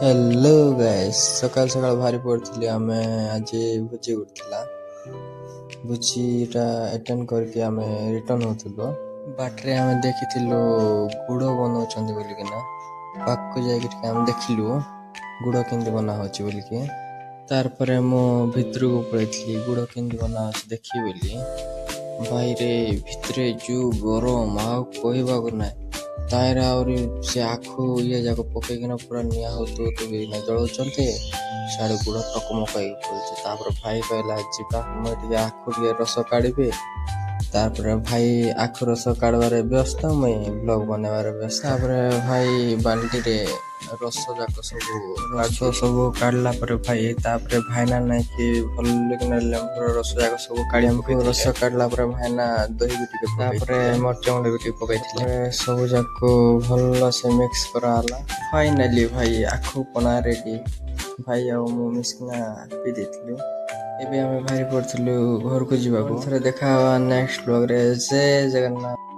Hello guys सकाल सकाल बाहरी पड़ती आम आज भोजी उठला भोजीटा अटेंड करके आम रिटर्न होतलो बाटरे आम देखी गुड़ बनाऊँ बोलिकिना पाक जाके आम देखिलु गुड़ केमती बना होची बोलिकी तार परे मो भितर को पड़े गुड़ केमती बना देखी बोली भाई रे भितरे जो गरम आ कहवा को ना तार आहरी से आखु ये जाक पकईकिना पूरा निआ हो जलाउछन्ते साड़े गुड़ टकमकाई पड़े भाई कहला जीवा मुझे आखु टे रस काढ़ी तारपरे भाई आखु रस काढ़वार व्यस्त मुई ब्लॉग बनवार व्यस्त भाई बाल्टी रे रस जाक सब काढ़ला भाई तापरे भाईना नाई कि भल लेम्बुर रस जाक सब काढ़ी रस काढ़ला भाईना दही भी टिके तापरे मरच गुंड भी टिके पकईथिले सब जाक भल से मिक्स कराला फाइनाली भाई आखु पना रेडी भाई आ मु मिसकिना पी देथिलु एबे हमें बाहरी पड़थिलु घर को जीवा को थरे देखा नेक्स्ट ब्लॉग रे जय जगन्नाथ।